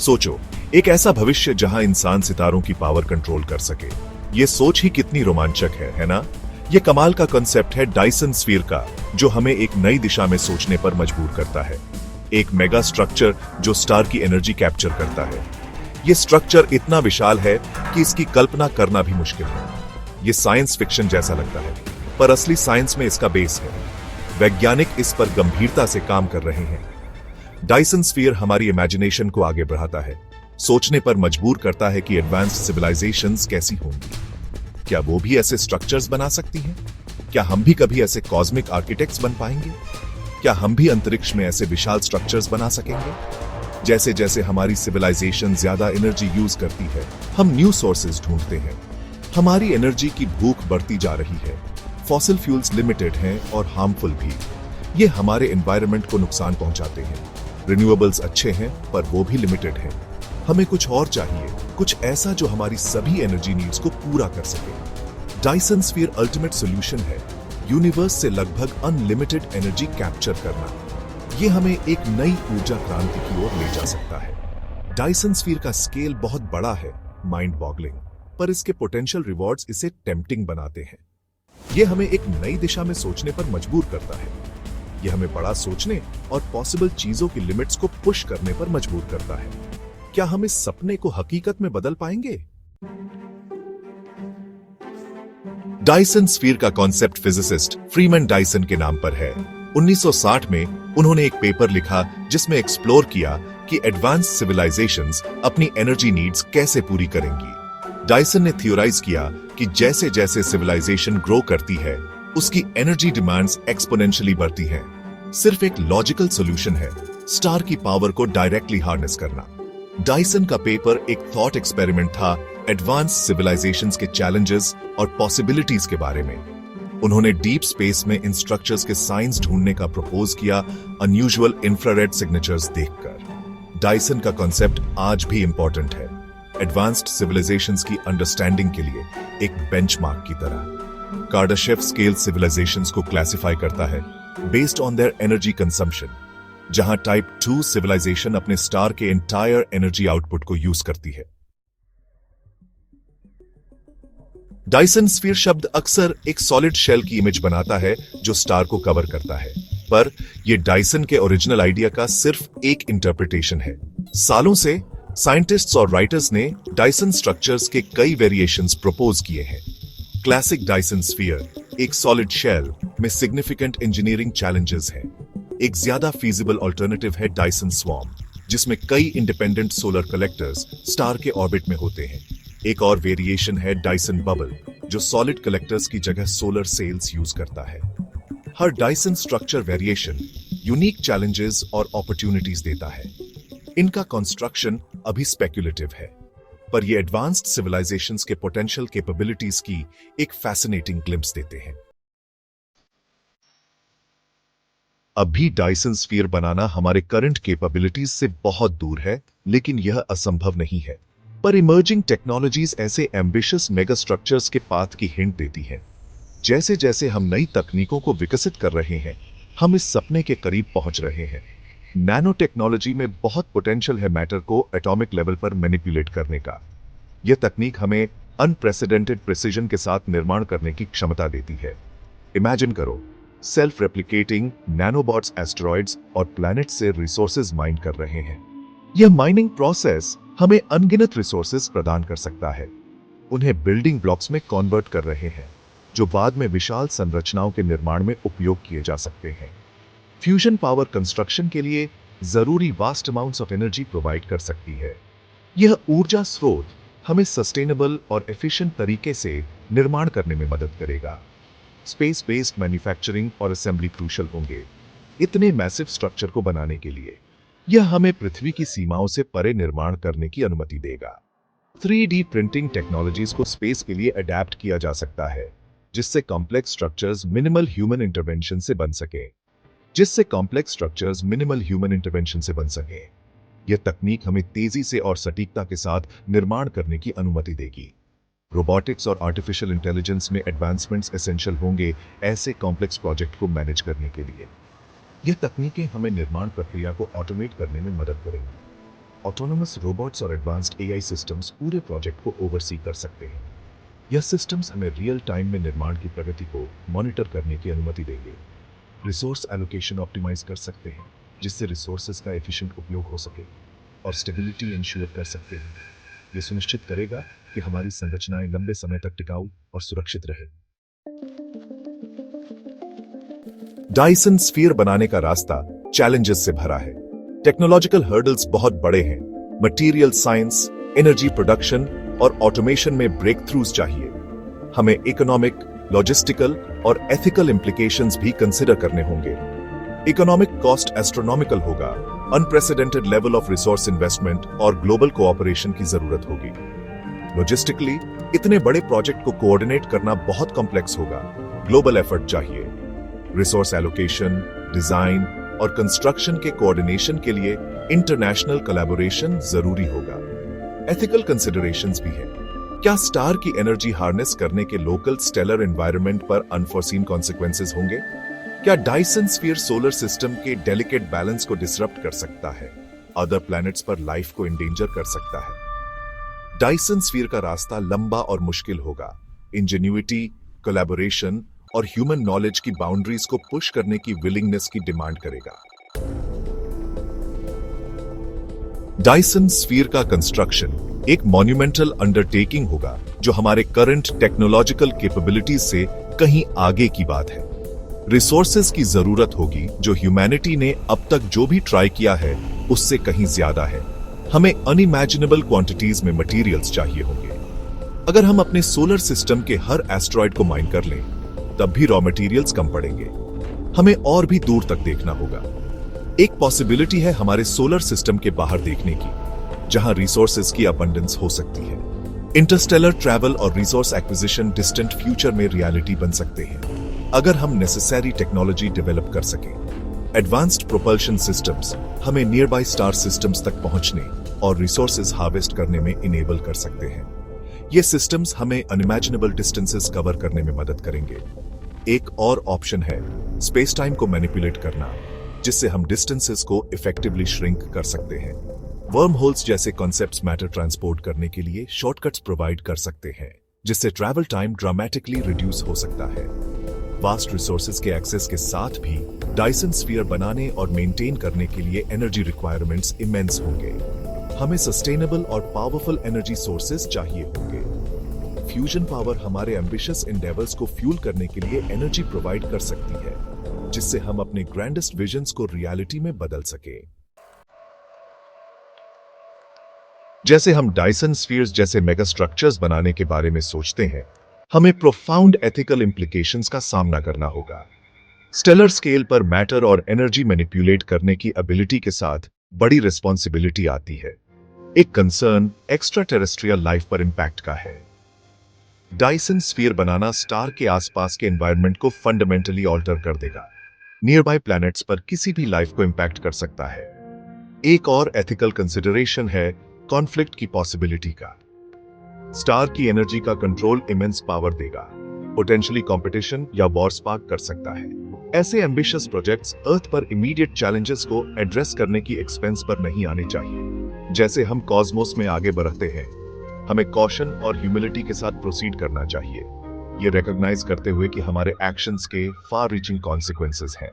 सोचो, एक ऐसा भविष्य जहां इंसान सितारों की पावर कंट्रोल कर सके। ये सोच ही कितनी रोमांचक है ना? ये कमाल का कॉन्सेप्ट है डायसन स्फीयर का, जो हमें एक नई दिशा में सोचने पर मजबूर करता है। एक मेगा स्ट्रक्चर जो स्टार की एनर्जी कैप्चर करता है। ये स्ट्रक्चर इतना विशाल है कि इसकी कल्पना करना भी मुश्किल है। ये साइंस फिक्शन जैसा लगता है, पर असली साइंस में इसका बेस है। वैज्ञानिक इस पर गंभीरता से काम कर रहे हैं। डायसन स्फीयर हमारी इमेजिनेशन को आगे बढ़ाता है, सोचने पर मजबूर करता है कि एडवांस्ड सिविलाइजेशंस कैसी होंगी। क्या वो भी ऐसे स्ट्रक्चर्स बना सकती हैं? क्या हम भी कभी ऐसे कॉस्मिक आर्किटेक्ट्स बन पाएंगे? क्या हम भी अंतरिक्ष में ऐसे विशाल स्ट्रक्चर्स बना सकेंगे? जैसे जैसे हमारी सिविलाइजेशन ज्यादा एनर्जी यूज करती है, हम न्यू सोर्सेज ढूंढते हैं। हमारी एनर्जी की भूख बढ़ती जा रही है। फॉसिल फ्यूल्स लिमिटेड हैं और हार्मफुल भी। ये हमारे एनवायरनमेंट को नुकसान पहुंचाते हैं। रिन्यूएबल्स अच्छे हैं, पर वो भी लिमिटेड हैं। हमें कुछ और चाहिए, कुछ ऐसा जो हमारी सभी एनर्जी नीड्स को पूरा कर सके। डायसन स्फीयर अल्टीमेट सॉल्यूशन है, यूनिवर्स से लगभग अनलिमिटेड एनर्जी कैप्चर करना। ये हमें एक नई ऊर्जा क्रांति की ओर ले जा सकता है। डायसन स्फीयर का स्केल बहुत बड़ा है, माइंड बॉगलिंग, पर इसके पोटेंशियल रिवॉर्ड्स इसे टेम्पटिंग बनाते हैं। ये हमें एक नई दिशा में सोचने पर मजबूर करता है। ये हमें बड़ा सोचने और पॉसिबल चीजों की लिमिट्स को पुश करने पर मजबूर करता है। क्या हम इस सपने को हकीकत में बदल पाएंगे? डायसन स्फीयर का कॉन्सेप्ट फिजिसिस्ट फ्रीमैन डायसन के नाम पर है। 1960 में उन्होंने एक पेपर लिखा जिसमें एक्सप्लोर किया कि एडवांस्ड सिविलाइजेशंस अपनी एनर्जी नीड्स कैसे पूरी करेंगी। डायसन ने थियोराइज किया कि जैसे जैसे सिविलाइजेशन ग्रो करती है, उसकी एनर्जी डिमांड्स एक्सपोनेंशियली बढ़ती हैं। सिर्फ एक लॉजिकल सॉल्यूशन है, स्टार की पावर को डायरेक्टली हार्नेस करना। डायसन का पेपर एक थॉट एक्सपेरिमेंट था एडवांस सिविलाइजेशंस के चैलेंजेस और पॉसिबिलिटीज के बारे में। उन्होंने डीप स्पेस में इन स्ट्रक्चर्स के साइंस ढूंढने का प्रपोज किया, अनयूजुअल इंफ्रारेड सिग्नेचर्स देखकर। डायसन का कॉन्सेप्ट आज भी इंपॉर्टेंट है, एडवांस्ड सिविलाइजेशंस की अंडरस्टैंडिंग के लिए एक बेंचमार्क की तरह। कार्डाशेव स्केल सिविलाइजेशंस को क्लासिफाई करता है based on their energy consumption, जहां टाइप 2 सिविलाइजेशन अपने स्टार के एंटायर एनर्जी आउटपुट को यूज करती है। डायसन स्फीयर शब्द अक्सर एक सॉलिड शेल की इमेज बनाता है जो स्टार को कवर करता है, पर यह डायसन के ओरिजिनल आइडिया का सिर्फ एक इंटरप्रिटेशन है। सालों से साइंटिस्ट्स और राइटर्स ने डायसन स्ट्रक्चर्स के कई वेरिएशंस प्रपोज किए हैं। क्लासिक डायसन स्फीयर एक सॉलिड शेल में सिग्निफिकेंट इंजीनियरिंग चैलेंजेस हैं। एक ज्यादा फीजिबल अल्टरनेटिव है डायसन स्वॉर्म, जिसमें कई इंडिपेंडेंट सोलर कलेक्टर्स स्टार के ऑर्बिट में होते हैं। एक और वेरिएशन है डायसन बबल, जो सॉलिड कलेक्टर्स की जगह सोलर सेल्स यूज करता है। हर Dyson structure variation unique challenges और अपॉर्चुनिटीज देता है। इनका कंस्ट्रक्शन अभी स्पेक्युलेटिव है, पर ये एडवांस्ड सिविलाइजेशंस के पोटेंशियल कैपेबिलिटीज की एक फैसिनेटिंग ग्लिम्स देते हैं। अभी डायसन स्फीयर बनाना हमारे करंट कैपेबिलिटीज से बहुत दूर है, लेकिन यह असंभव नहीं है। पर इमर्जिंग टेक्नोलॉजीज ऐसे एम्बिशियस मेगा स्ट्रक्चर्स के पाथ की हिंट देती हैं। जैसे जैसे हम नई तकनीकों को विकसित कर रहे हैं, हम इस सपने के करीब पहुंच रहे हैं। नैनो टेक्नोलॉजी में बहुत पोटेंशियल है मैटर को एटॉमिक लेवल पर मैनिपुलेट करने का। यह तकनीक हमें अनप्रेसिडेंटेड प्रिसीजन के साथ निर्माण करने की क्षमता देती है। इमेजिन करो, सेल्फ रेप्लिकेटिंग नैनोबॉट्स एस्टेरॉइड्स और प्लैनेट से रिसोर्सेज माइन कर रहे हैं। यह माइनिंग प्रोसेस हमें अनगिनत रिसोर्सेज प्रदान कर सकता है। उन्हें बिल्डिंग ब्लॉक्स में कन्वर्ट कर रहे हैं, जो बाद में विशाल संरचनाओं के निर्माण में उपयोग किए जा सकते हैं। फ्यूजन पावर कंस्ट्रक्शन के लिए जरूरी vast amounts of energy provide कर सकती है। यह ऊर्जा स्रोत हमें सस्टेनेबल और एफिशिएंट तरीके से निर्माण करने में मदद करेगा। स्पेस बेस्ड मैन्युफैक्चरिंग और असेंबली क्रूशल होंगे इतने मैसिव स्ट्रक्चर को बनाने के लिए। यह हमें पृथ्वी की सीमाओं से परे निर्माण करने की अनुमति देगा। 3D प्रिंटिंग टेक्नोलॉजीज को स्पेस के लिए अडेप्ट किया जा सकता है, जिससे complex structures minimal human intervention से बन सके। यह तकनीक हमें तेजी से और सटीकता के साथ निर्माण करने की अनुमति देगी। रोबोटिक्स और आर्टिफिशियल इंटेलिजेंस में एडवांसमेंट्स एसेंशियल होंगे ऐसे कॉम्प्लेक्स प्रोजेक्ट को मैनेज करने के लिए। यह तकनीकें हमें निर्माण प्रक्रिया को ऑटोमेट करने में मदद करेंगी। ऑटोनोमस रोबोट्स और एडवांस्ड एआई सिस्टम्स पूरे प्रोजेक्ट को ओवरसी कर सकते हैं। यह सिस्टम्स हमें रियल टाइम में निर्माण की प्रगति को मॉनिटर करने की अनुमति देंगे। रिसोर्स एलोकेशन ऑप्टिमाइज कर सकते हैं, जिससे रिसोर्सेज का एफिशिएंट उपयोग हो सके, और स्टेबिलिटी इंश्योर कर सकते हैं। ये सुनिश्चित करेगा कि हमारी संरचनाएं लंबे समय तक टिकाऊ और सुरक्षित रहे। डायसन स्फीयर बनाने का रास्ता चैलेंजेस से भरा है। टेक्नोलॉजिकल हर्डल्स बहुत बड़े हैं। मटेरियल साइंस, एनर्जी प्रोडक्शन और ऑटोमेशन में ब्रेक थ्रूज चाहिए। हमें इकोनॉमिक, लॉजिस्टिकल और एथिकल इंप्लीकेशंस भी कंसिडर करने होंगे। इकोनॉमिक कॉस्ट एस्ट्रोनॉमिकल होगा, unprecedented level of resource investment और ग्लोबल कोऑपरेशन की जरूरत होगी। लॉजिस्टिकली इतने बड़े प्रोजेक्ट को कोऑर्डिनेट करना बहुत कॉम्प्लेक्स होगा, ग्लोबल एफर्ट चाहिए। रिसोर्स एलोकेशन, डिजाइन और कंस्ट्रक्शन के कोऑर्डिनेशन के लिए इंटरनेशनल कोलैबोरेशन जरूरी होगा। एथिकल कंसिडरेशंस भी है। क्या स्टार की एनर्जी हार्नेस करने के लोकल स्टेलर एनवायरनमेंट पर अनफोर्सीन कॉन्सिक्वेंसेस होंगे? क्या डायसन स्फीयर सोलर सिस्टम के डेलिकेट बैलेंस को डिसरप्ट कर सकता है? अदर प्लैनेट्स पर लाइफ को एंडेंजर कर सकता है? डायसन स्फीयर का रास्ता लंबा और मुश्किल होगा। इंजेन्युइटी, कोलैबोरेशन और ह्यूमन नॉलेज की बाउंड्रीज को पुश करने की विलिंगनेस की डिमांड करेगा। डायसन स्फीयर का कंस्ट्रक्शन एक मॉन्यूमेंटल अंडरटेकिंग होगा, जो हमारे करंट टेक्नोलॉजिकल कैपेबिलिटीज से कहीं आगे की बात है। रिसोर्सेज की जरूरत होगी जो ह्यूमैनिटी ने अब तक जो भी ट्राई किया है उससे कहीं ज्यादा है। हमें अनइमेजिनेबल क्वांटिटीज में मटेरियल्स चाहिए होंगे। अगर हम अपने सोलर सिस्टम के हर एस्ट्रॉयड को माइन कर लें, तब भी रॉ मटेरियल्स कम पड़ेंगे। हमें और भी दूर तक देखना होगा। एक पॉसिबिलिटी है हमारे सोलर सिस्टम के बाहर देखने की, जहां रिसोर्सेज की अबंडेंस हो सकती है। इंटरस्टेलर ट्रैवल और रिसोर्स एक्विजिशन डिस्टेंट फ्यूचर में रियलिटी बन सकते हैं, अगर हम नेसेसरी टेक्नोलॉजी डेवलप कर सकें। एडवांस्ड प्रोपल्शन सिस्टम्स हमें नियर बाय स्टार सिस्टम्स तक पहुंचने और रिसोर्सेज हार्वेस्ट करने में इनेबल कर सकते हैं। ये सिस्टम्स हमें अनइमेजिनेबल डिस्टेंसेस कवर करने में मदद करेंगे। एक और ऑप्शन है स्पेस टाइम को मैनिपुलेट करना, जिससे हम डिस्टेंसेस को इफेक्टिवली श्रिंक कर सकते हैं। वर्म होल्स जैसे कॉन्सेप्ट्स मैटर ट्रांसपोर्ट करने के लिए शॉर्टकट्स प्रोवाइड कर सकते हैं, जिससे ट्रैवल टाइम ड्रामेटिकली रिड्यूस हो सकता है। वास्ट रिसोर्सेज के एक्सेस के साथ भी डायसन स्फीयर बनाने और मेंटेन करने के लिए एनर्जी रिक्वायरमेंट्स इमेंस होंगे। हमें सस्टेनेबल और पावरफुल एनर्जी सोर्सेज चाहिए होंगे। फ्यूजन पावर हमारे एम्बिशियस एंडेवर्स को फ्यूल करने के लिए एनर्जी प्रोवाइड कर सकती है, जिससे हम अपने ग्रैंडेस्ट विजन्स को रियलिटी में बदल सके। जैसे हम डायसन स्फीयर्स जैसे मेगा स्ट्रक्चर्स बनाने के बारे में सोचते हैं, हमें प्रोफाउंड एथिकल इंप्लीकेशंस का सामना करना होगा। स्टेलर स्केल पर मैटर और एनर्जी मैनिपुलेट करने की एबिलिटी के साथ बड़ी रिस्पॉन्सिबिलिटी आती है। एक कंसर्न एक्स्ट्रा टेरेस्ट्रियल लाइफ पर इंपैक्ट का है। डायसन स्फीयर बनाना स्टार के आसपास के एनवायरनमेंट को फंडामेंटली ऑल्टर कर देगा। नियर बाय प्लैनेट्स पर किसी भी लाइफ को इंपैक्ट कर सकता है। एक और एथिकल कंसिडरेशन है कॉन्फ्लिक्ट की पॉसिबिलिटी का। स्टार की एनर्जी का कंट्रोल इमेंस पावर देगा, पोटेंशियली कंपटीशन या वॉर स्पार्क कर सकता है। ऐसे एम्बिशियस प्रोजेक्ट्स अर्थ पर इमीडिएट चैलेंजेस को एड्रेस करने की एक्सपेंस पर नहीं आने चाहिए। जैसे हम कॉस्मोस में आगे बढ़ते हैं, हमें कॉशन और ह्यूमिलिटी के साथ प्रोसीड करना चाहिए, ये रिकॉग्नाइज करते हुए कि हमारे एक्शंस के फार रीचिंग कॉन्सिक्वेंसेस हैं।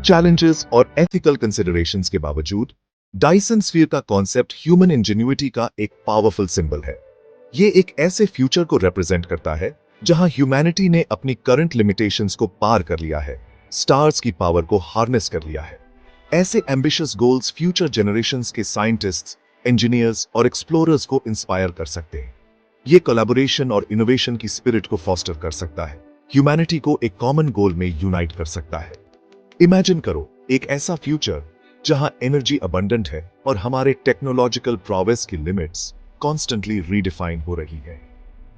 चैलेंजेस और एथिकल कंसिडरेशंस के बावजूद डायसन स्फीयर का कॉन्सेप्ट ह्यूमन इंजेन्युइटी का एक पावरफुल सिंबल है। ये एक ऐसे फ्यूचर को रिप्रेजेंट करता है जहां ह्यूमैनिटी ने अपनी करंट लिमिटेशंस को पार कर लिया है, स्टार्स की पावर को हार्नेस कर लिया है। ऐसे एम्बिशियस गोल्स फ्यूचर जनरेशंस के साइंटिस्ट्स, इंजीनियर्स और एक्सप्लोरर्स को इंस्पायर कर सकते हैं। ये कोलैबोरेशन और इनोवेशन की स्पिरिट को फॉस्टर कर सकता है, ह्यूमैनिटी को एक कॉमन गोल में यूनाइट कर सकता है। इमेजिन करो एक ऐसा फ्यूचर जहां एनर्जी अबंडेंट है और हमारे टेक्नोलॉजिकल प्रोग्रेस की लिमिट्स कॉन्स्टेंटली रीडिफाइन हो रही है।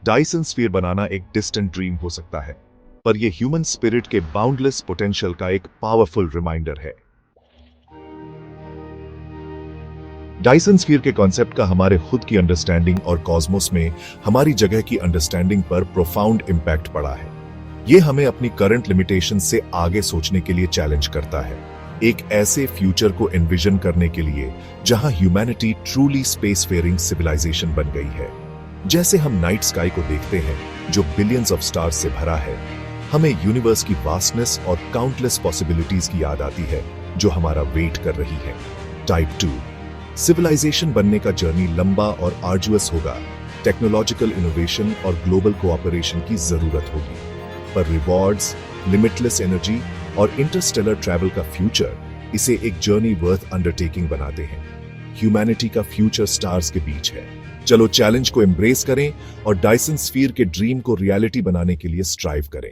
डायसन स्फीयर बनाना एक डिस्टेंट ड्रीम हो सकता है, पर यह ह्यूमन स्पिरिट के बाउंडलेस पोटेंशियल का एक पावरफुल रिमाइंडर है। डायसन स्फीयर के कॉन्सेप्ट का हमारे खुद की अंडरस्टैंडिंग और कॉस्मोस में हमारी जगह की अंडरस्टैंडिंग पर प्रोफाउंड इंपैक्ट पड़ा है। यह हमें अपनी करंट लिमिटेशन से आगे सोचने के लिए चैलेंज करता है। एक ऐसे फ्यूचर को एनविजन करने के लिए जहां humanity truly space faring civilisation बन गई है। जैसे हम नाइट स्काई को देखते हैं जो बिलियंस ऑफ स्टार्स से भरा है, हमें यूनिवर्स की वास्टनेस और काउंटलेस पॉसिबिलिटीज की याद आती है जो हमारा वेट कर रही है। टाइप 2 सिविलाइजेशन बनने का जर्नी लंबा और आर्जुअस होगा। टेक्नोलॉजिकल इनोवेशन और ग्लोबल कोऑपरेशन की जरूरत होगी, पर रिवॉर्ड्स, लिमिटलेस एनर्जी और इंटरस्टेलर ट्रैवल का फ्यूचर इसे एक जर्नी वर्थ अंडरटेकिंग बनाते हैं। ह्यूमैनिटी का फ्यूचर स्टार्स के बीच है। चलो चैलेंज को एम्ब्रेस करें और डायसन स्फीयर के ड्रीम को रियलिटी बनाने के लिए स्ट्राइव करें।